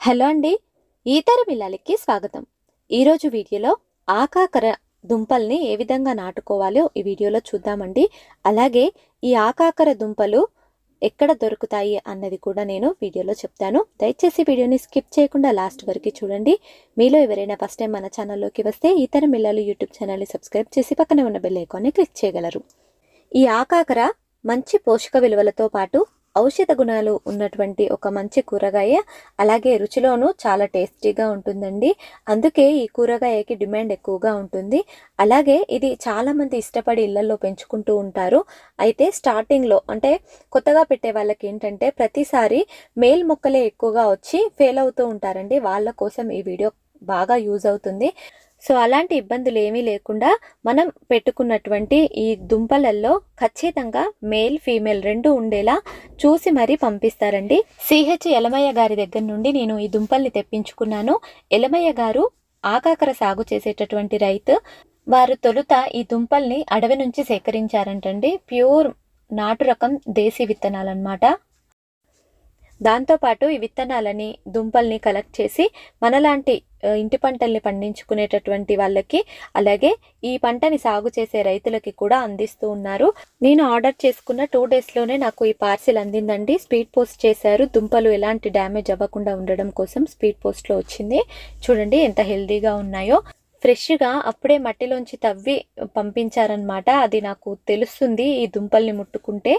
Hello అండి, ఈతర పిల్లలకి స్వాగతం. ఈరోజు వీడియోలో ఆకాకర దుంపల్ని ఏ విధంగా నాటుకోవాలో ఈ వీడియోలో చూద్దామండి. అలాగే ఈ ఆకాకర దుంపలు ఎక్కడ దొరుకుతాయి అన్నది కూడా నేను వీడియోలో చెప్తాను. దయచేసి వీడియోని స్కిప్ చేయకుండా లాస్ట్ వరకు చూడండి. మీలో ఎవరైనా ఫస్ట్ టైం మన ఛానల్లోకి వస్తే ఈతర పిల్లలు యూట్యూబ్ ఛానల్ని సబ్స్క్రైబ్ చేసి పక్కనే ఉన్న బెల్ ఐకాన్ని క్లిక్ చేయగలరు. ఈ ఆకాకర మంచి పోషక విలువలతో పాటు ఔషధ గుణాలు ఉన్నటువంటి ఒక మంచి కూరగాయ. అలాగే రుచిలోనూ చాలా టేస్టీగా ఉంటుందండి. అందుకే ఈ కూరగాయకి డిమాండ్ ఎక్కువగా ఉంటుంది. అలాగే ఇది చాలామంది ఇష్టపడి ఇళ్లలో పెంచుకుంటూ ఉంటారు. అయితే స్టార్టింగ్లో అంటే కొత్తగా పెట్టే వాళ్ళకి ఏంటంటే ప్రతిసారి మేల్ మొక్కలే ఎక్కువగా వచ్చి ఫెయిల్ అవుతూ ఉంటారండి. వాళ్ళ కోసం ఈ వీడియో బాగా యూజ్ అవుతుంది. సో అలాంటి ఇబ్బందులు ఏమీ లేకుండా మనం పెట్టుకున్నటువంటి ఈ దుంపలలో ఖచ్చితంగా మేల్ ఫీమేల్ రెండు ఉండేలా చూసి మరీ పంపిస్తారండి. సిహెచ్ ఎలమయ్య గారి దగ్గర నుండి నేను ఈ దుంపల్ని తెప్పించుకున్నాను. ఎలమయ్య గారు ఆకాకర సాగు చేసేటటువంటి రైతు. వారు తొలుత ఈ దుంపల్ని అడవి నుంచి సేకరించారంటండి. ప్యూర్ నాటు రకం దేశీ విత్తనాలు అన్నమాట. దాంతోపాటు ఈ విత్తనాలని దుంపల్ని కలెక్ట్ చేసి మనలాంటి ఇంటి పంటల్ని పండించుకునేటటువంటి వాళ్ళకి, అలాగే ఈ పంటని సాగు చేసే రైతులకి కూడా అందిస్తూ ఉన్నారు. నేను ఆర్డర్ చేసుకున్న 2 డేస్లోనే నాకు ఈ పార్సిల్ అందిందండి. స్పీడ్ పోస్ట్ చేశారు. దుంపలు ఎలాంటి డ్యామేజ్ అవ్వకుండా ఉండడం కోసం స్పీడ్ పోస్ట్లో వచ్చింది. చూడండి ఎంత హెల్దీగా ఉన్నాయో. ఫ్రెష్గా అప్పుడే మట్టిలోంచి తవ్వి పంపించారనమాట. అది నాకు తెలుస్తుంది ఈ దుంపల్ని ముట్టుకుంటే.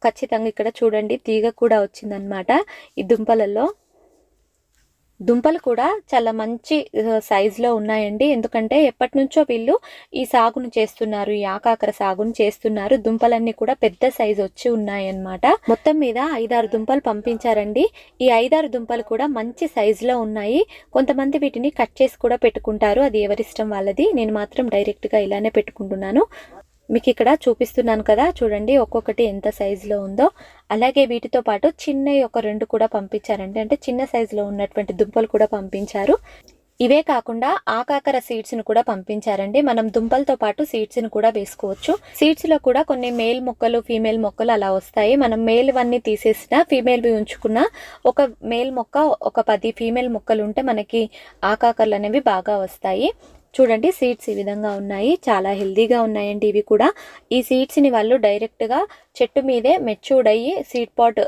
ఖచ్చితంగా ఇక్కడ చూడండి తీగ కూడా వచ్చిందనమాట. ఈ దుంపలు కూడా చాలా మంచి సైజులో ఉన్నాయండి. ఎందుకంటే ఎప్పటి నుంచో వీళ్ళు ఈ సాగును చేస్తున్నారు, ఈ ఆకాకర సాగును చేస్తున్నారు. దుంపలన్నీ కూడా పెద్ద సైజు వచ్చి ఉన్నాయన్నమాట. మొత్తం మీద 5-6 దుంపలు పంపించారండి. ఈ 5-6 దుంపలు కూడా మంచి సైజులో ఉన్నాయి. కొంతమంది వీటిని కట్ చేసి కూడా పెట్టుకుంటారు, అది ఎవరిష్టం వాళ్ళది. నేను మాత్రం డైరెక్ట్గా ఇలానే పెట్టుకుంటున్నాను. మీకు ఇక్కడ చూపిస్తున్నాను కదా, చూడండి ఒక్కొక్కటి ఎంత సైజులో ఉందో. అలాగే వీటితో పాటు చిన్నవి ఒక 2 కూడా పంపించారండి. అంటే చిన్న సైజులో ఉన్నటువంటి దుంపలు కూడా పంపించారు. ఇవే కాకుండా ఆకాకర సీడ్స్ను కూడా పంపించారండి. మనం దుంపలతో పాటు సీడ్స్ను కూడా వేసుకోవచ్చు. సీడ్స్లో కూడా కొన్ని మేల్ మొక్కలు ఫీమేల్ మొక్కలు అలా వస్తాయి. మనం మేల్ వన్నీ తీసేసిన ఫీమేల్వి ఉంచుకున్న ఒక మేల్ మొక్క ఒక 10 ఫీమేల్ మొక్కలు ఉంటే మనకి ఆకాకరలు అనేవి బాగా వస్తాయి. చూడండి సీడ్స్ ఈ విధంగా ఉన్నాయి. చాలా హెల్దీగా ఉన్నాయండి ఇవి కూడా. ఈ సీడ్స్ని వాళ్ళు డైరెక్ట్గా చెట్టు మీదే మెచ్యూర్డ్ అయ్యి సీడ్ పాట్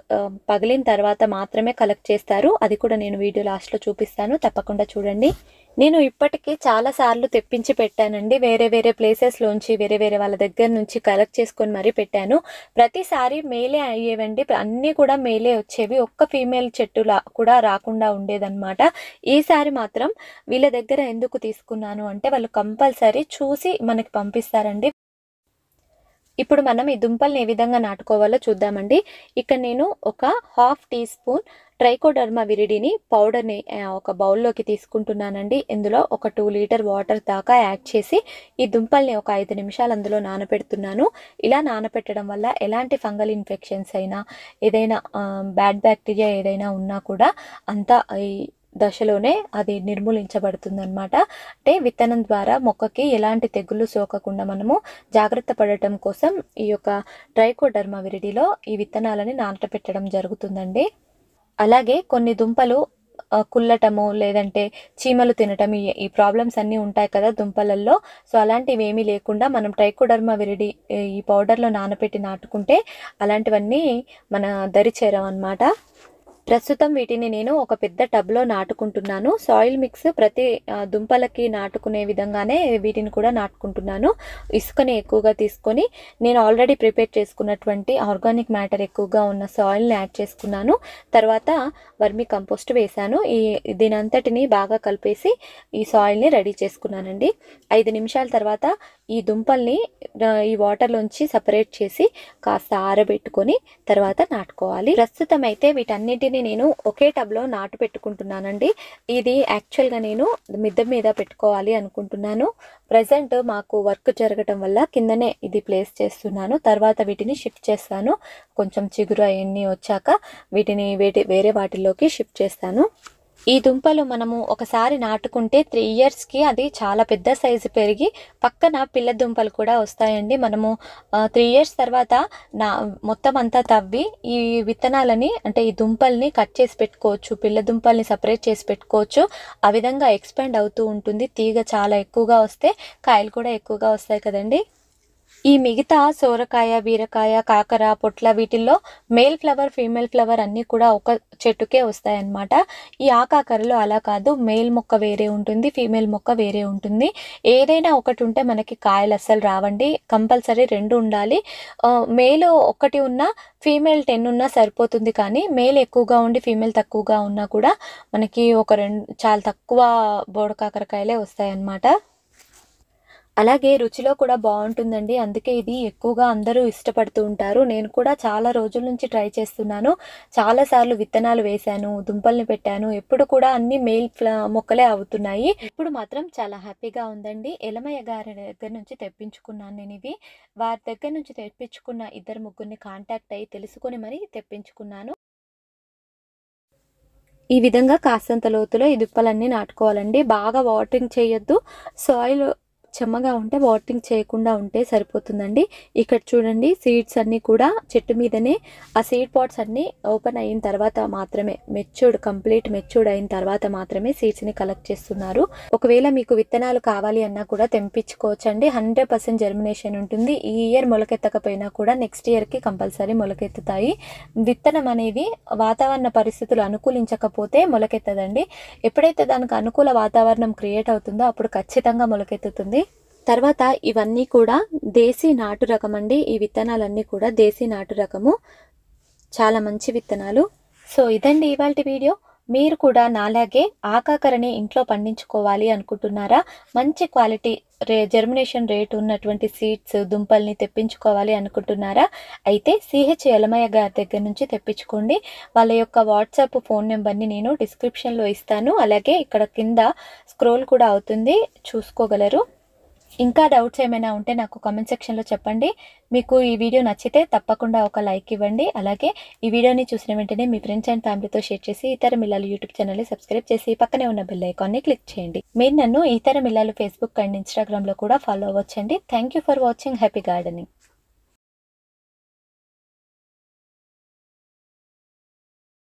పగిలిన తర్వాత మాత్రమే కలెక్ట్ చేస్తారు. అది కూడా నేను వీడియో లాస్ట్లో చూపిస్తాను, తప్పకుండా చూడండి. నేను ఇప్పటికీ చాలాసార్లు తెప్పించి పెట్టానండి. వేరే వేరే ప్లేసెస్లోంచి వేరే వేరే వాళ్ళ దగ్గర నుంచి కలెక్ట్ చేసుకొని మరీ పెట్టాను. ప్రతిసారి మేలే అయ్యేవండి, అన్నీ కూడా మేలే వచ్చేవి. ఒక్క ఫీమేల్ చెట్టులా కూడా రాకుండా ఉండేదన్నమాట. ఈసారి మాత్రం వీళ్ళ దగ్గర ఎందుకు తీసుకున్నాను అంటే వాళ్ళు కంపల్సరీ చూసి మనకి పంపిస్తారండి. ఇప్పుడు మనం ఈ దుంపల్ని ఏ విధంగా నాటుకోవాలో చూద్దామండి. ఇక్కడ నేను ఒక 1/2 టీ స్పూన్ ట్రైకోడర్మా విరిడిని పౌడర్ని ఒక బౌల్లోకి తీసుకుంటున్నానండి. ఇందులో ఒక 2 లీటర్ వాటర్ దాకా యాడ్ చేసి ఈ దుంపల్ని ఒక 5 నిమిషాలు అందులో నానబెడుతున్నాను. ఇలా నానబెట్టడం వల్ల ఎలాంటి ఫంగల్ ఇన్ఫెక్షన్స్ అయినా, ఏదైనా బ్యాడ్ బ్యాక్టీరియా ఏదైనా ఉన్నా కూడా అంతా ఈ దశలోనే అది నిర్మూలించబడుతుందన్నమాట. అంటే విత్తనం ద్వారా మొక్కకి ఎలాంటి తెగుళ్ళు సోకకుండా మనము జాగ్రత్త పడటం కోసం ఈ యొక్క ట్రైకోడర్మా విరిడిలో ఈ విత్తనాలని నానబెట్టడం జరుగుతుందండి. అలాగే కొన్ని దుంపలు కుల్లటము లేదంటే చీమలు తినటం ఈ ప్రాబ్లమ్స్ అన్నీ ఉంటాయి కదా దుంపలల్లో. సో అలాంటివి ఏమీ లేకుండా మనం ట్రైకోడర్మా విరిడి ఈ పౌడర్లో నానబెట్టి నాటుకుంటే అలాంటివన్నీ మన దరి చేరవన్నమాట. ప్రస్తుతం వీటిని నేను ఒక పెద్ద టబ్లో నాటుకుంటున్నాను. సాయిల్ మిక్స్ ప్రతి దుంపలకి నాటుకునే విధంగానే వీటిని కూడా నాటుకుంటున్నాను. ఇసుకని ఎక్కువగా తీసుకొని నేను ఆల్రెడీ ప్రిపేర్ చేసుకున్నటువంటి ఆర్గానిక్ మ్యాటర్ ఎక్కువగా ఉన్న సాయిల్ని యాడ్ చేసుకున్నాను. తర్వాత వర్మి కంపోస్ట్ వేశాను. దీనంతటిని బాగా కలిపేసి ఈ సాయిల్ని రెడీ చేసుకున్నానండి. 5 నిమిషాల తర్వాత ఈ దుంపల్ని ఈ వాటర్లోంచి సపరేట్ చేసి కాస్త ఆరబెట్టుకొని తర్వాత నాటుకోవాలి. ప్రస్తుతం అయితే వీటన్నిటిని నేను ఒకే టబ్లో నాటు పెట్టుకుంటున్నానండి. ఇది యాక్చువల్గా నేను మిద్దె మీద పెట్టుకోవాలి అనుకుంటున్నాను. ప్రజెంట్ మాకు వర్క్ జరగటం వల్ల కిందనే ఇది ప్లేస్ చేస్తున్నాను. తర్వాత వీటిని షిఫ్ట్ చేస్తాను. కొంచెం చిగురు అవన్నీ వచ్చాక వీటిని వేరే వాటిల్లోకి షిఫ్ట్ చేస్తాను. ఈ దుంపలు మనము ఒకసారి నాటుకుంటే 3 ఇయర్స్‌కి అది చాలా పెద్ద సైజు పెరిగి పక్కన పిల్ల దుంపలు కూడా వస్తాయండి. మనము 3 ఇయర్స్ తర్వాత మొత్తం అంతా తవ్వి ఈ విత్తనాలని అంటే ఈ దుంపల్ని కట్ చేసి పెట్టుకోవచ్చు. పిల్ల దుంపల్ని సెపరేట్ చేసి పెట్టుకోవచ్చు. ఆ విధంగా ఎక్స్‌పాండ్ అవుతూ ఉంటుంది. తీగ చాలా ఎక్కువగా వస్తే కాయలు కూడా ఎక్కువగా వస్తాయి కదండీ! ఈ మిగతా సోరకాయ, బీరకాయ, కాకర, పొట్ల వీటిల్లో మేల్ ఫ్లవర్, ఫీమేల్ ఫ్లవర్ అన్నీ కూడా ఒక చెట్టుకే వస్తాయన్నమాట. ఈ ఆకాకరలో అలా కాదు. మేల్ మొక్క వేరే ఉంటుంది, ఫీమేల్ మొక్క వేరే ఉంటుంది. ఏదైనా ఒకటి ఉంటే మనకి కాయలు అస్సలు రావండి. కంపల్సరీ 2 ఉండాలి. మేల్ ఒకటి ఉన్నా, ఫీమేల్ 10 ఉన్నా సరిపోతుంది. కానీ మేల్ ఎక్కువగా ఉండి, ఫీమేల్ తక్కువగా ఉన్నా కూడా మనకి చాలా తక్కువ బోడ కాకరకాయలే వస్తాయన్నమాట. అలాగే రుచిలో కూడా బావుంటుందండి. అందుకే ఇది ఎక్కువగా అందరూ ఇష్టపడుతూ ఉంటారు. నేను కూడా చాలా రోజుల నుంచి ట్రై చేస్తున్నాను. చాలా సార్లు విత్తనాలు వేశాను, దుంపల్ని పెట్టాను. ఎప్పుడు కూడా అన్ని మేల్ మొక్కలే అవుతున్నాయి. ఇప్పుడు మాత్రం చాలా హ్యాపీగా ఉందండి. ఎలమయ్య గారి దగ్గర నుంచి తెప్పించుకున్నాను నేనివి. వారి దగ్గర నుంచి తెప్పించుకున్న ఇద్దరు ముగ్గురిని కాంటాక్ట్ అయ్యి తెలుసుకొని మరీ తెప్పించుకున్నాను. ఈ విధంగా కాస్తంత లోతులో ఈ దుంపలన్నీ నాటుకోవాలండి. బాగా వాటరింగ్ చేయొద్దు. సాయిల్ చెమ్మగా ఉంటే వాటరింగ్ చేయకుండా ఉంటే సరిపోతుందండి. ఇక్కడ చూడండి సీడ్స్ అన్నీ కూడా చెట్టు మీదనే ఆ సీడ్ పాట్స్ అన్నీ ఓపెన్ అయిన తర్వాత మాత్రమే కంప్లీట్ మెచ్యూర్డ్ అయిన తర్వాత మాత్రమే సీడ్స్ని కలెక్ట్ చేస్తున్నారు. ఒకవేళ మీకు విత్తనాలు కావాలి అన్నా కూడా తెంపించుకోవచ్చండి. 100% జర్మినేషన్ ఉంటుంది. ఈ ఇయర్ మొలకెత్తకపోయినా కూడా నెక్స్ట్ ఇయర్కి కంపల్సరీ మొలకెత్తుతాయి. విత్తనం అనేది వాతావరణ పరిస్థితులు అనుకూలించకపోతే మొలకెత్తదండి. ఎప్పుడైతే దానికి అనుకూల వాతావరణం క్రియేట్ అవుతుందో అప్పుడు ఖచ్చితంగా మొలకెత్తుతుంది. తర్వాత ఇవన్నీ కూడా దేశీ నాటు రకం అండి. ఈ విత్తనాలన్నీ కూడా దేశీ నాటు రకము. చాలా మంచి విత్తనాలు. సో ఇదండి ఇవాల్టి వీడియో. మీరు కూడా నాలాగే ఆకాకరని ఇంట్లో పండించుకోవాలి అనుకుంటున్నారా? మంచి క్వాలిటీ జర్మినేషన్ రేట్ ఉన్నటువంటి సీడ్స్ దుంపల్ని తెప్పించుకోవాలి అనుకుంటున్నారా? అయితే సిహెచ్ ఎలమయ్య గారి దగ్గర నుంచి తెప్పించుకోండి. వాళ్ళ యొక్క వాట్సాప్ ఫోన్ నెంబర్ని నేను డిస్క్రిప్షన్లో ఇస్తాను. అలాగే ఇక్కడ కింద స్క్రోల్ కూడా అవుతుంది, చూసుకోగలరు. ఇంకా డౌట్స్ ఏమైనా ఉంటే నాకు కామెంట్ సెక్షన్లో చెప్పండి. మీకు ఈ వీడియో నచ్చితే తప్పకుండా ఒక లైక్ ఇవ్వండి. అలాగే ఈ వీడియోని చూసిన వెంటనే మీ ఫ్రెండ్స్ అండ్ ఫ్యామిలీతో షేర్ చేసి ఇతర మిల్లాలు యూట్యూబ్ ఛానల్ని సబ్స్క్రైబ్ చేసి పక్కనే ఉన్న బెల్ ఐకాన్ని క్లిక్ చేయండి. మీరు నన్ను ఇతర మిల్లాలు ఫేస్బుక్ అండ్ ఇన్స్టాగ్రామ్లో కూడా ఫాలో అవ్వచ్చండి. Thank you for watching. Happy gardening.